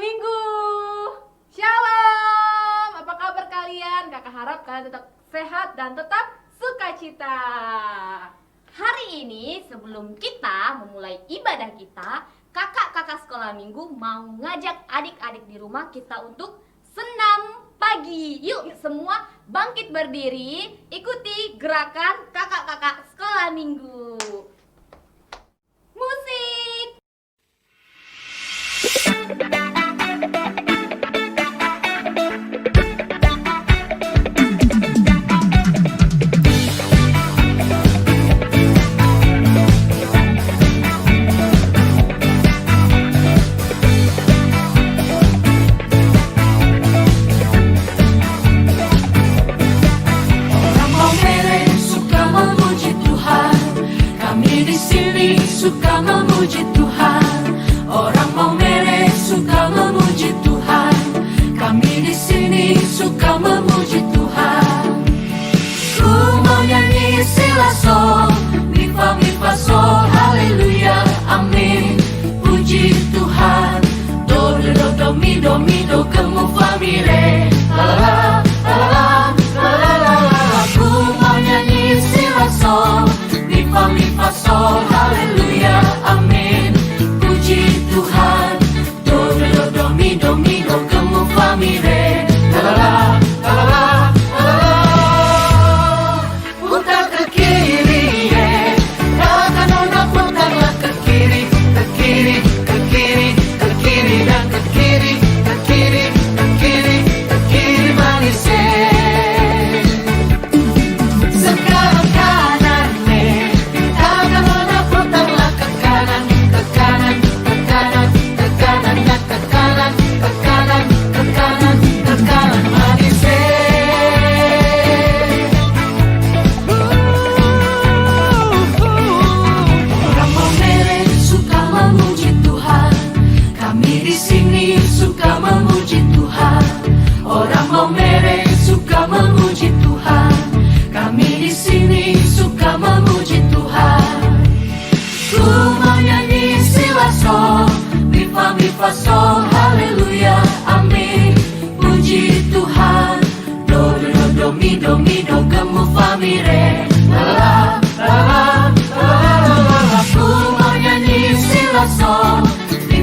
Minggu. Shalom, apa kabar kalian? Kakak harap kalian tetap sehat dan tetap sukacita. Hari ini sebelum kita memulai ibadah kita, kakak-kakak sekolah minggu mau ngajak adik-adik di rumah kita untuk senam pagi. Yuk semua bangkit berdiri, ikuti gerakan kakak-kakak sekolah minggu. Musik. Suka memuji Tuhan, orang Maumere suka memuji Tuhan. Kami di sini suka memuji Tuhan. Ku mau nyanyi sila sol, mi fa sol, haleluya, amin. Puji Tuhan, do do do mi do kemu fa mi re, la la la la la la la. Ku mau nyanyi sila sol, mi fa sol, haleluya, amin. Puji Tuhan, do mi do kemu fa mi re, la la la la la la la. Putar ke kiri, rakan nona putarlah ke kiri, ke kiri, ke kiri, ke kiri dan ke kiri, ke kiri, ke kiri, ke kiri manis. Sekarang kanan nih, rakan nona putarlah ke kanan, ke kanan, ke kanan, ke kanan dan ke kanan, ke kanan, ke kanan, ke kanan manis. Orang Maumere suka memuji Tuhan, kami di sini suka memuji Tuhan. Orang Maumere suka memuji Tuhan, kami di sini suka memuji Tuhan. Ku mau nyanyi sila sol, mi fa sol, haleluya, amin. Puji Tuhan, do mi do kemu fa mi re, la la la la la la. Ku mau nyanyi sila sol, mi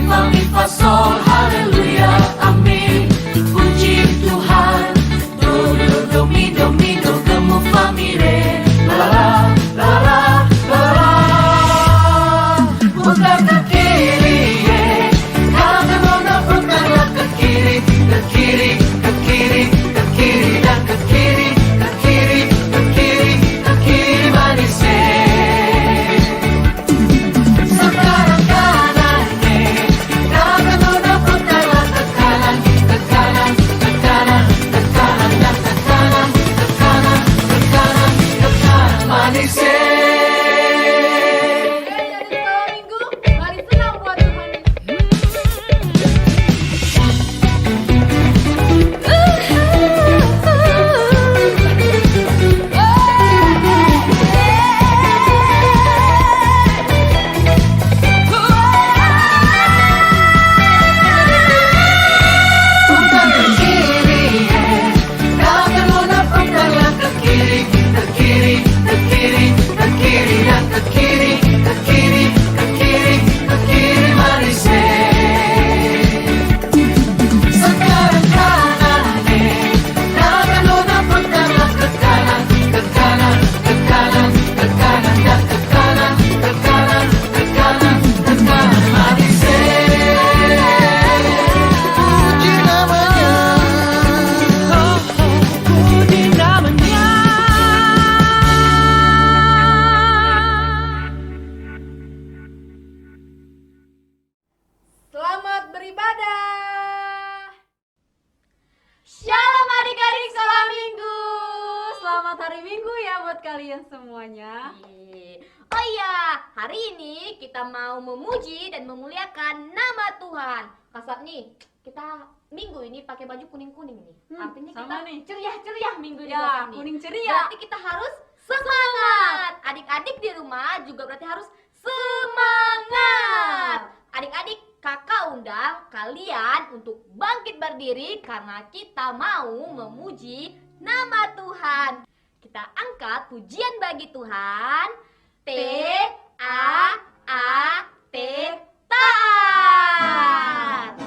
fa sol, haleluya, amin. Puji Tuhan, do mi do kemu fa mi re, la la la la la la. Putar ke kiri, kanan nona putarlah ke kiri, ke kiri, ke kiri, ke kiri dan ke kiri, ke kiri, ke kiri, ke kiri manis. Sekarang kanan nih, kanan nona putarlah ke kanan, ke kanan, ke kanan, ke kanan dan ke kanan, ke kanan, ke kanan, ke kanan manis. Oke, jadi sekolah Minggu, mari senam buat Tuhan. Putar ke kiri, kanan nona putarlah ke kiri, ke kiri, ke kiri, ke kiri dan ke kiri, ke kiri, ke kiri, ke kiri manis. Sekarang kanan nih, kanan nona putarlah ke kanan, ke kanan, ke kanan, ke kanan dan ke kanan, ke kanan, ke kanan, ke kanan manis. Puji namanya, puji namanya. Selamat beribadah. Shalom adik-adik sekolah minggu. Selamat hari Minggu ya buat kalian semuanya. Oh iya, hari ini kita mau memuji dan memuliakan nama Tuhan. Kasat nih, kita minggu ini pakai baju kuning-kuning nih. Artinya sama kita nih. ceria-ceria minggu ini. Ya, Kasat nih. kuning ceria. Berarti kita harus semangat. Adik-adik di rumah juga berarti harus semangat. Adik-adik Kakak undang kalian untuk bangkit berdiri karena kita mau memuji nama Tuhan. Kita angkat pujian bagi Tuhan. T-A-A-T, taat.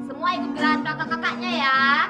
Semua ikut gerakan kakak-kakaknya ya.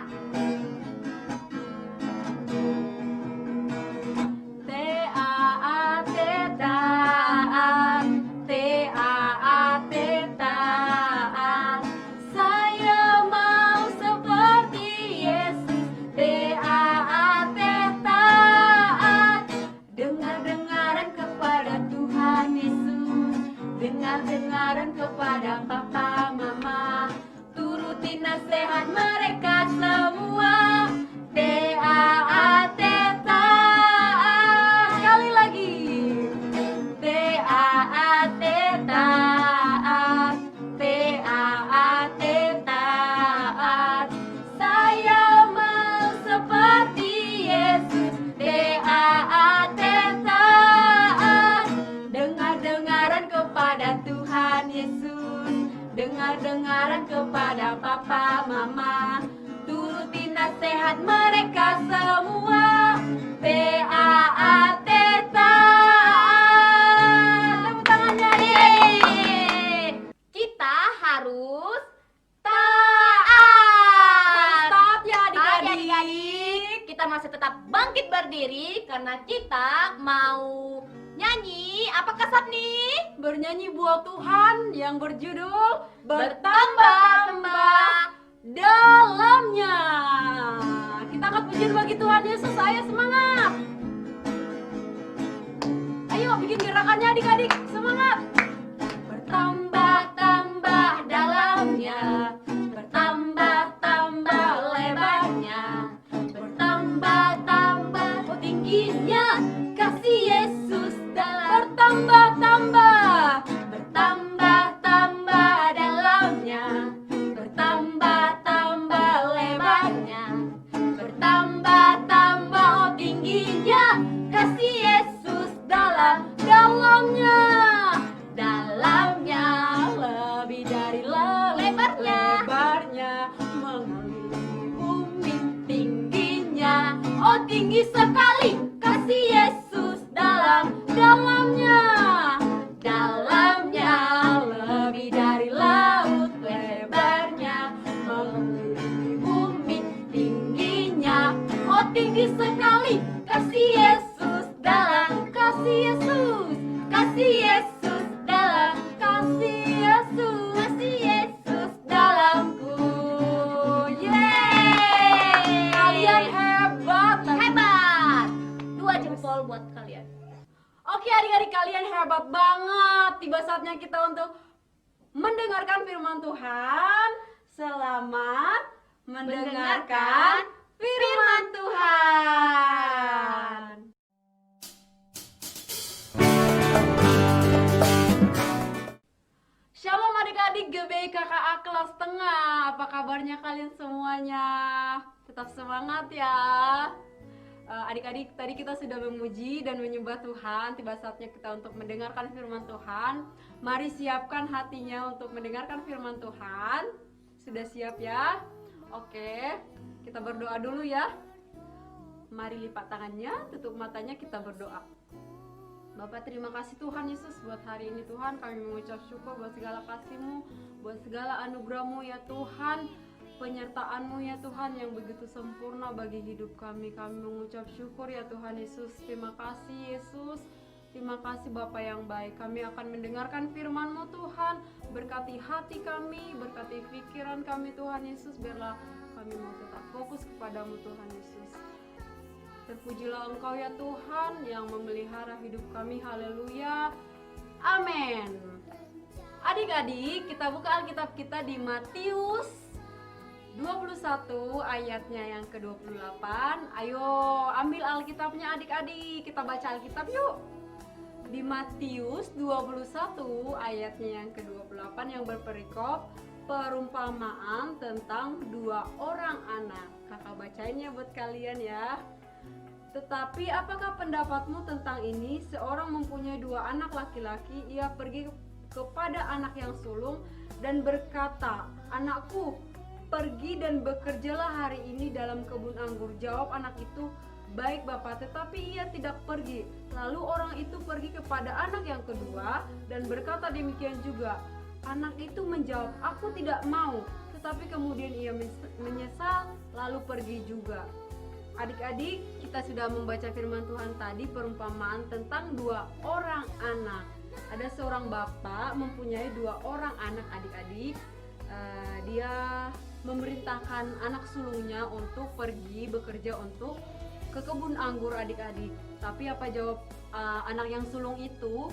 T-A-A-T, taat. T-A-A-T, taat. Saya mau seperti Yesus. T-A-A-T, taat. Dengar-dengaran kepada Tuhan Yesus. Dengar-dengaran kepada papa mama. Turuti nasihat mereka semua. T-A-A-T, taat. Sekali lagi. T-A-A-T, taat. T-A-A-T, taat. Saya mau seperti Yesus. T-A-A-T, taat. Dengar-dengaran kepada Tuhan Yesus. Dengar-dengaran kepada papa mama. Turuti nasihat mereka semua. T-A-A-T, taat. Tepuk tangannya. Yeay. Kita harus taat. Taat ya Taat ya, adik-adik. adik-adik. Kita masih tetap bangkit berdiri karena kita mau nyanyi. Apakah Sapni? Bernyanyi buat Tuhan yang berjudul Bertambah-tambah dalamnya. Kita angkat pujian bagi Tuhan Yesus. Ayo semangat. Ayo bikin gerakannya adik-adik. Semangat. Bertambah-tambah dalamnya. Bertambah-tambah lebarnya. Bertambah-tambah tingginya. Kasih Yesus dalam. Bertambah-tambah. Bertambah-tambah dalamnya. Bertambah-tambah lebarnya. Bertambah-tambah tingginya. Kasih Yesus dalamnya. Dalamnya lebih dari lebarnya mengelilingi bumi. Tingginya, oh tinggi sekali. Kasih Yesus dalamnya. Dalamnya lebih dari laut, lebarnya mengelilingi bumi. Tingginya, oh tinggi sekali. Kasih Yesus dalam. Kasih Yesus. Kasih Yesus dalam. Kasih Yesus. Kasih Yesus dalamku. Yeay. Kalian hebat. Hebat. 2 jempol buat kalian. Oke adik-adik, kalian hebat banget. Tiba saatnya kita untuk mendengarkan firman Tuhan. Selamat mendengarkan firman Tuhan. Shalom adik-adik GBI KKA kelas tengah. Apa kabarnya kalian semuanya? Tetap semangat ya. Adik-adik, tadi kita sudah memuji dan menyembah Tuhan. Tiba saatnya kita untuk mendengarkan firman Tuhan. Mari siapkan hatinya untuk mendengarkan firman Tuhan. Sudah siap ya? Oke, kita berdoa dulu ya. Mari lipat tangannya, tutup matanya, kita berdoa. Bapak, terima kasih Tuhan Yesus buat hari ini Tuhan. Kami mengucap syukur buat segala kasih-Mu, buat segala anugerah-Mu ya Tuhan. Penyertaan-Mu ya Tuhan yang begitu sempurna bagi hidup kami. Kami mengucap syukur ya Tuhan Yesus. Terima kasih Yesus. Terima kasih Bapa yang baik. Kami akan mendengarkan firman-Mu Tuhan. Berkati hati kami, berkati pikiran kami Tuhan Yesus. Biarlah kami mau tetap fokus kepadamu Tuhan Yesus. Terpujilah Engkau ya Tuhan yang memelihara hidup kami. Haleluya. Amin. Adik-adik, kita buka Alkitab kita di Matius 21 ayatnya yang ke-28. Ayo ambil Alkitabnya adik-adik, kita baca Alkitab yuk. Di Matius 21 ayatnya yang ke-28 yang berperikop perumpamaan tentang 2 orang anak. Kakak bacainnya buat kalian ya. Tetapi apakah pendapatmu tentang ini? Seorang mempunyai 2 anak laki-laki, ia pergi kepada anak yang sulung dan berkata, "Anakku, pergi dan bekerjalah hari ini dalam kebun anggur." Jawab anak itu, "Baik Bapak," tetapi ia tidak pergi. Lalu orang itu pergi kepada anak yang kedua dan berkata demikian juga. Anak itu menjawab, "Aku tidak mau." Tetapi kemudian ia menyesal lalu pergi juga. Adik-adik, kita sudah membaca firman Tuhan tadi, perumpamaan tentang 2 orang anak. Ada seorang bapak mempunyai 2 orang anak adik-adik. Dia memerintahkan anak sulungnya untuk pergi bekerja untuk ke kebun anggur adik-adik. Tapi apa jawab anak yang sulung itu?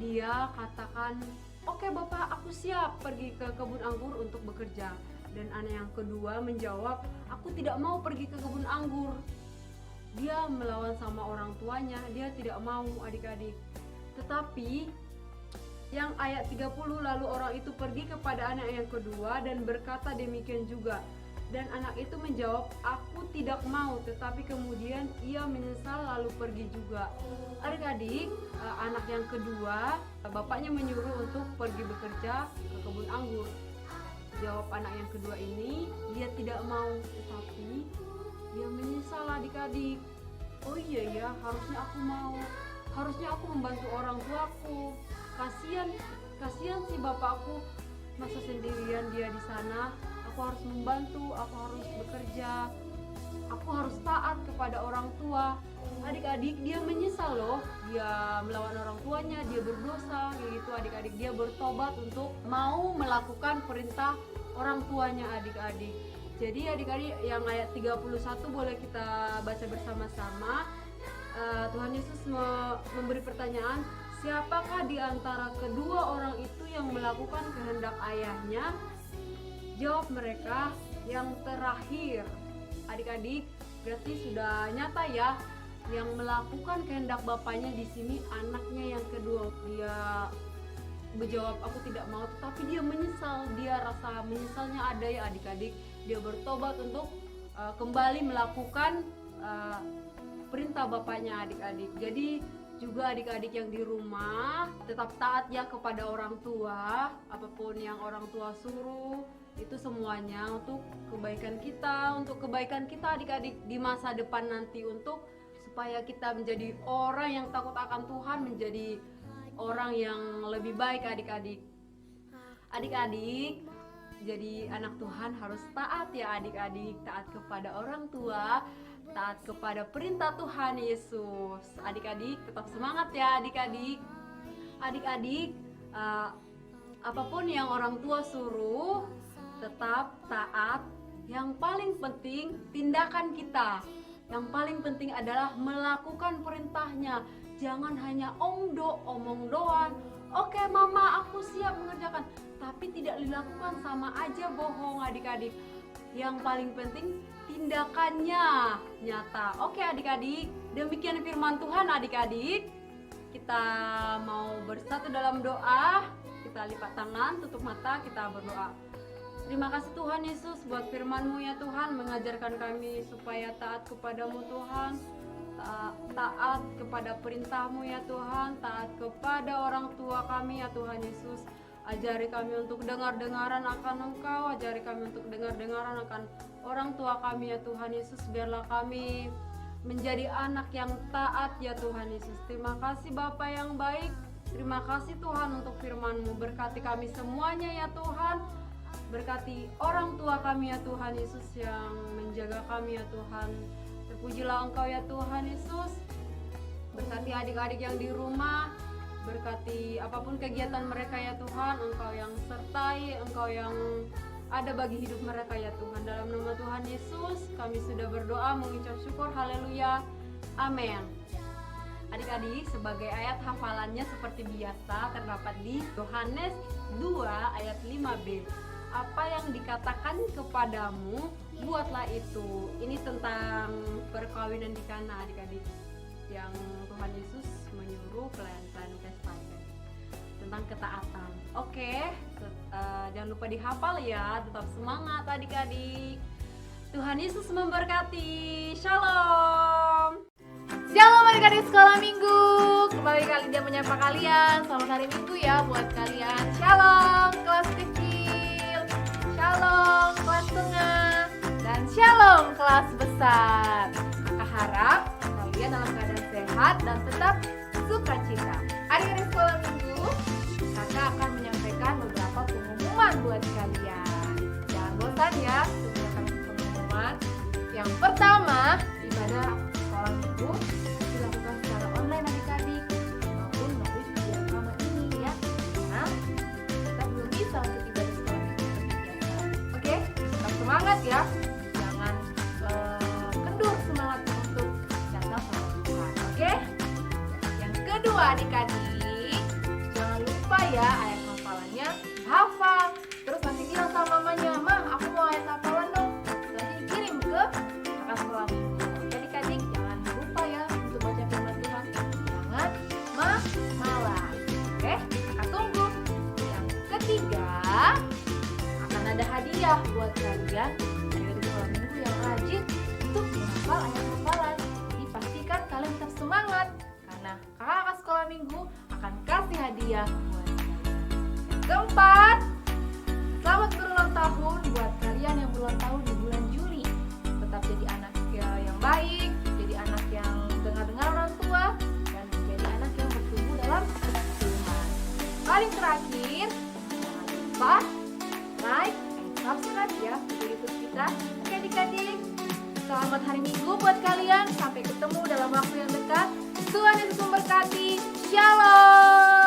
Dia katakan, "Oke Bapak, aku siap pergi ke kebun anggur untuk bekerja." Dan anak yang kedua menjawab, "Aku tidak mau pergi ke kebun anggur." Dia melawan sama orang tuanya, dia tidak mau adik-adik. Tetapi yang ayat 30, lalu orang itu pergi kepada anak yang kedua dan berkata demikian juga. Dan anak itu menjawab, "Aku tidak mau," tetapi kemudian ia menyesal lalu pergi juga. Adik-adik, anak yang kedua, bapaknya menyuruh untuk pergi bekerja ke kebun anggur. Jawab anak yang kedua ini, dia tidak mau, tetapi dia menyesal adik-adik. "Oh iya ya, harusnya aku mau. Harusnya aku membantu orang tuaku. Kasihan si bapakku, masa sendirian dia di sana. Aku harus membantu, aku harus bekerja. Aku harus taat kepada orang tua." Adik-adik, dia menyesal loh. Dia melawan orang tuanya, dia berdosa gitu adik-adik. Dia bertobat untuk mau melakukan perintah orang tuanya adik-adik. Jadi adik-adik, yang ayat 31 boleh kita baca bersama-sama. Tuhan Yesus memberi pertanyaan, "Siapakah di antara kedua orang itu yang melakukan kehendak ayahnya?" Jawab mereka, "Yang terakhir." Adik-adik, berarti sudah nyata ya, yang melakukan kehendak bapaknya di sini anaknya yang kedua. Dia menjawab, "Aku tidak mau," tetapi dia menyesal. Dia rasa menyesalnya ada ya adik-adik. Dia bertobat untuk kembali melakukan perintah bapaknya adik-adik. Jadi juga adik-adik yang di rumah tetap taat ya kepada orang tua. Apapun yang orang tua suruh, itu semuanya untuk kebaikan kita adik-adik di masa depan nanti, untuk supaya kita menjadi orang yang takut akan Tuhan, menjadi orang yang lebih baik adik-adik. Adik-adik, jadi anak Tuhan harus taat ya adik-adik, taat kepada orang tua, taat kepada perintah Tuhan Yesus. Adik-adik tetap semangat ya adik-adik. Adik-adik, apapun yang orang tua suruh tetap taat. Yang paling penting tindakan kita. Yang paling penting adalah melakukan perintahnya. Jangan hanya omong doang. "Oke mama, aku siap mengerjakan," tapi tidak dilakukan, sama aja bohong adik-adik. Yang paling penting tindakannya nyata. Oke adik-adik, demikian firman Tuhan adik-adik. Kita mau bersatu dalam doa. Kita lipat tangan, tutup mata, kita berdoa. Terima kasih Tuhan Yesus buat firman-Mu ya Tuhan, mengajarkan kami supaya taat kepadamu Tuhan, taat kepada perintah-Mu ya Tuhan, taat kepada orang tua kami ya Tuhan Yesus. Ajari kami untuk dengar-dengaran akan Engkau, ajari kami untuk dengar-dengaran akan orang tua kami ya Tuhan Yesus. Biarlah kami menjadi anak yang taat ya Tuhan Yesus. Terima kasih Bapa yang baik, terima kasih Tuhan untuk firman-Mu. Berkati kami semuanya ya Tuhan. Berkati orang tua kami ya Tuhan Yesus yang menjaga kami ya Tuhan. Terpujilah Engkau ya Tuhan Yesus. Berkati adik-adik yang di rumah, berkati apapun kegiatan mereka ya Tuhan. Engkau yang sertai, Engkau yang ada bagi hidup mereka ya Tuhan. Dalam nama Tuhan Yesus kami sudah berdoa mengucap syukur. Haleluya, amin. Adik-adik, sebagai ayat hafalannya seperti biasa terdapat di Yohanes 2 ayat 5b. Apa yang dikatakan kepadamu, buatlah itu. Ini tentang perkawinan di Kana adik-adik, yang Tuhan Yesus menyuruh pelayan-pelayan pesta, tentang ketaatan. Oke, jangan lupa dihafal ya. Tetap semangat adik-adik. Tuhan Yesus memberkati. Shalom. Shalom adik-adik sekolah minggu. Kembali kali dia menyapa kalian. Selamat hari Minggu ya buat kalian. Shalom kelas kecil. Shalom kelas besar. Kakak harap kalian dalam keadaan sehat dan tetap sukacita. Adik-adik sekolah minggu, kakak akan menyampaikan beberapa pengumuman buat kalian. Jangan bosan ya, dengarkan pengumuman. Yang pertama, ibadah sekolah minggu dilakukan secara online adik-adik maupun melalui video rekaman ini ya. Karena kita belum bisa untuk ibadah sekolah minggu seperti biasa. Oke, tetap semangat ya. Jangan kendur semangatnya untuk datang sama Tuhan. Oke? Yang kedua adik-adik, jangan lupa ya ayat hafalannya hafal. Terus nanti bilang sama mamanya, "Mah, aku mau ayat hafalan dong." Nanti kirim ke kakak sekolah minggu. Oke adik-adik, jangan lupa ya untuk baca firman Tuhan. Jangan malas. Oke, kakak tunggu. Yang ketiga, akan ada hadiah buat kalian dari sekolah minggu yang rajin untuk menghafal ayat hafalan. Jadi pastikan kalian tetap semangat karena kakak sekolah minggu akan kasih hadiah buat kalian. Yang keempat, selamat berulang tahun buat kalian yang berulang tahun di bulan Juli. Tetap jadi anak yang baik, jadi anak yang dengar-dengar orang tua, dan menjadi anak yang bertumbuh dalam Tuhan. Paling terakhir, jangan lupa like and subscribe ya video YouTube kita. Oke adik-adik, selamat hari Minggu buat kalian. Sampai ketemu dalam waktu yang dekat. Tuhan Yesus memberkati. Shalom.